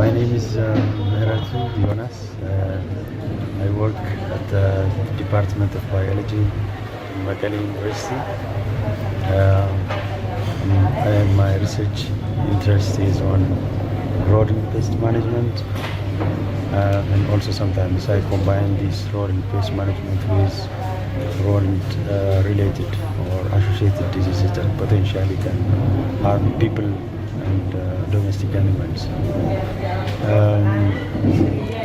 My name is Meratu Jonas. I work at the Department of Biology in Makale University. My research interest is on rodent pest management, and also sometimes I combine this rodent pest management with rodent-related or associated diseases that potentially can harm people and domestic animals.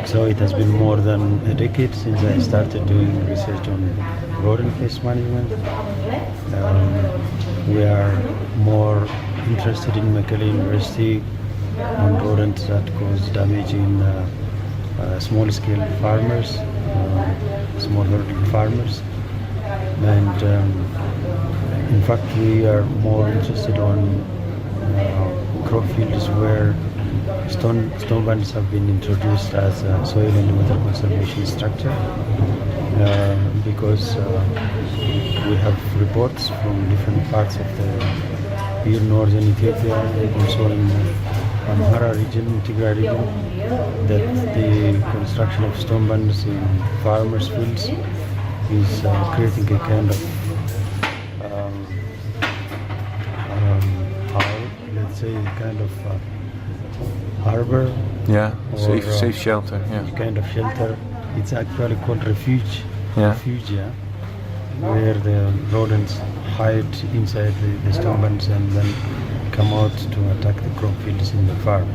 So it has been more than a decade since I started doing research on rodent pest management. We are more interested in Makale University on rodents that cause damage in small-scale farmers, small rodent farmers, and in fact we are more interested on crop fields where stone bunds have been introduced as a soil and water conservation structure, because we have reports from different parts of the northern Ethiopia, also in Amhara region, Tigray region, that the construction of stone bunds in farmers' fields is creating a kind of harbor. Yeah, or, safe shelter. Yeah, kind of shelter. It's actually called refuge. Yeah. Refugia, where the rodents hide inside the stone bunds and then come out to attack the crop fields in the farm.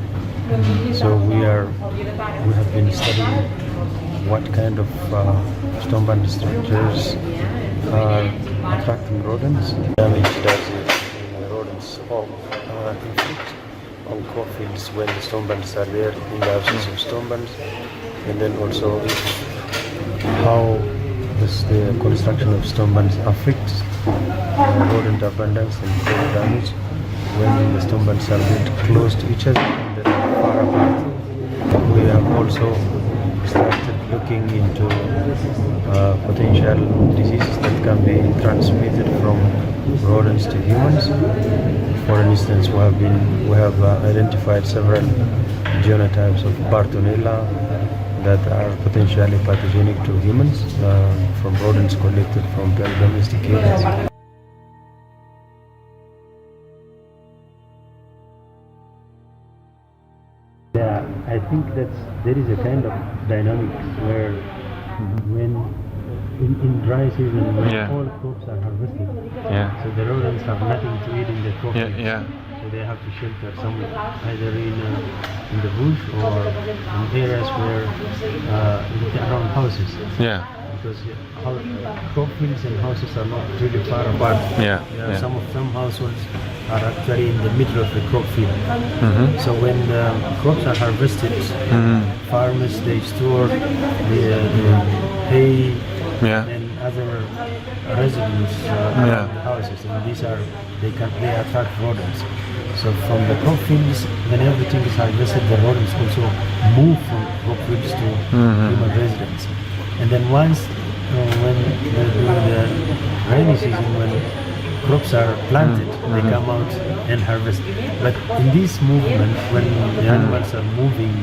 So we have been studying what kind of stone bund structures are attracting rodents. Damage does in the rodents inflict on crop fields when the stone bunds are there in the absence of stone bunds, and then also how does the construction of stone bunds affect rodent abundance and crop damage when the stone bunds are built close to each other and then far apart. We have also started looking into potential diseases that can be transmitted from rodents to humans. For instance, we have identified several genotypes of Bartonella that are potentially pathogenic to humans from rodents collected from domestic areas. Yeah, I think that there is a kind of dynamic where when in dry season when all crops are harvested, so the rodents have nothing to eat in the crop fields. So they have to shelter somewhere, either in the bush or in areas where around houses. Yeah. Because crop fields and houses are not really far apart. Some households are actually in the middle of the crop field. So when the crops are harvested, farmers they store the hay and other residues around the houses, and they attract rodents. So from the crop fields, when everything is harvested, the rodents also move from crop fields to human residents. And then once when during the rainy season, when crops are planted, they come out and harvest. But in this movement, when the animals are moving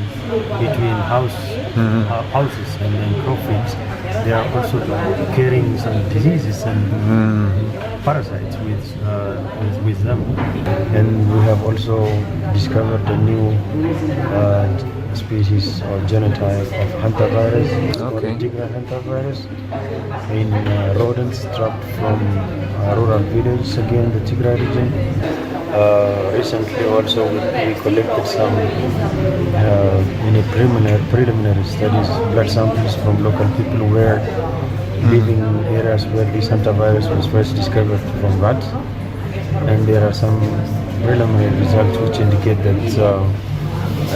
between houses and then crop fields, they are also carrying some diseases and parasites with them. And we have also discovered a new species or genotype of hantavirus, called Tigray hantavirus, in rodents trapped from rural villages, again the Tigray region. Recently also we collected some in a preliminary studies, blood samples from local people who were living in areas where this hantavirus was first discovered from rats, and there are some preliminary results which indicate that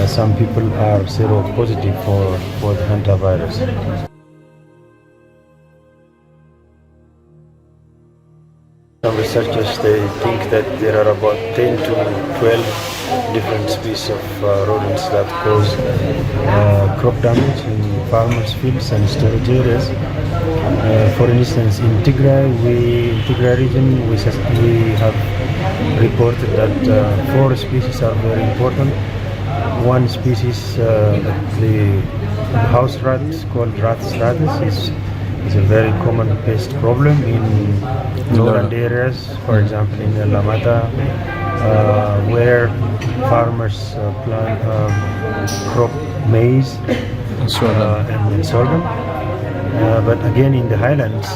some people are seropositive for the hantavirus. Some researchers they think that there are about 10 to 12 different species of rodents that cause crop damage in farmers' fields and storage areas. For instance, in Tigray region, we have reported that 4 species are very important. one species, the house rat called rat stratus is a very common pest problem in lowland areas, for example in Lamata, where farmers plant crop maize and sorghum. But again in the highlands,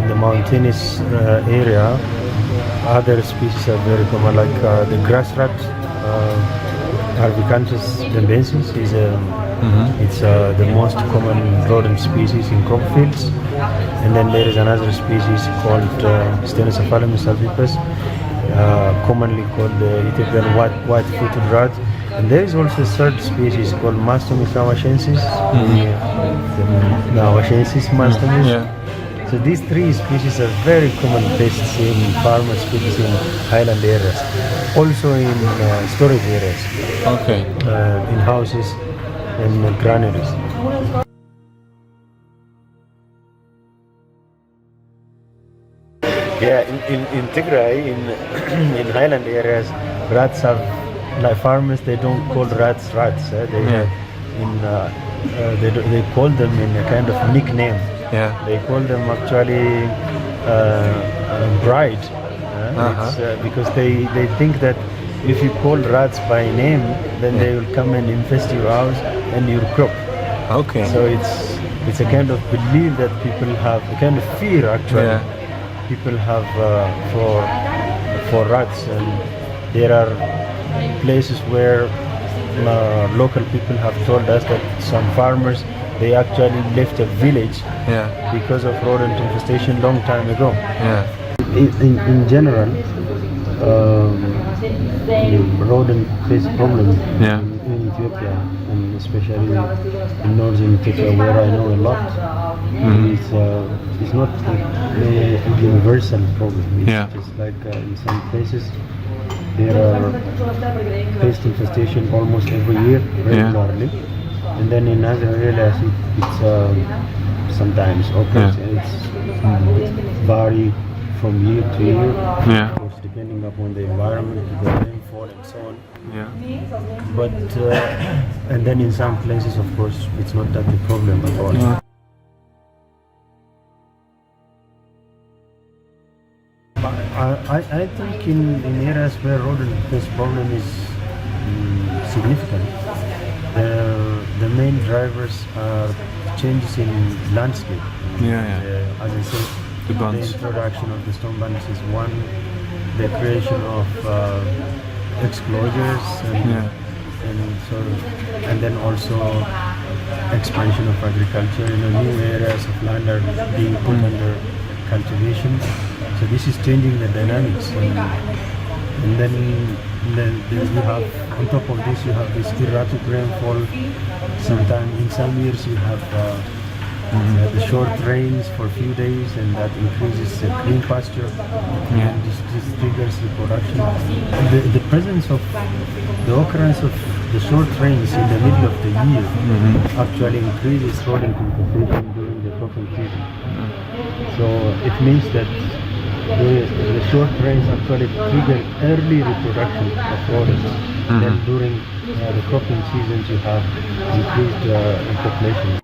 in the mountainous area, other species are very common, like the grass rat, Arvicanthus dembensis is it's the most common rodent species in crop fields. And then there is another species called Stenocephalamus albipes, commonly called the Ethiopian white-footed rat. And there is also a third species called Mastomys nawashensis, Nawashensis mastomys. So these three species are very common pests in farmer species in highland areas, also in storage areas, in houses and granaries. Yeah, in Tigray, in highland areas, rats have, like farmers, they don't call rats. They call them in a kind of nickname. They call them actually bride. Because they think that if you call rats by name, then they will come and infest your house and your crop. So it's a kind of belief that people have, a kind of fear actually. People have for rats, and there are places where local people have told us that some farmers, they actually left a village because of rodent infestation long time ago. In general, rodent pest problem in Ethiopia, and especially in northern Ethiopia, where I know a lot, it's not a universal problem. It's just like in some places there are pest infestation almost every year regularly, and then in other areas it's sometimes occurs. It's vary from year to year, of course, depending upon the environment, the rainfall, and so on. But and then in some places, of course, it's not that a problem at all. I think in areas where rodent pest problem is significant, the main drivers are changes in landscape. As I said, the introduction of the stone bunnies is one, the creation of exclosures and then also expansion of agriculture. New areas of land are being put under cultivation. So this is changing the dynamics, and then you have, on top of this, you have this erratic rainfall. Sometimes in some years you have the short rains for a few days, and that increases the green pasture. And this triggers reproduction. The presence of the occurrence of the short rains in the middle of the year actually increases rodent infestation during the cropping season. So it means that the short rains actually trigger early reproduction of rodents. Then during the cropping seasons you have increased population.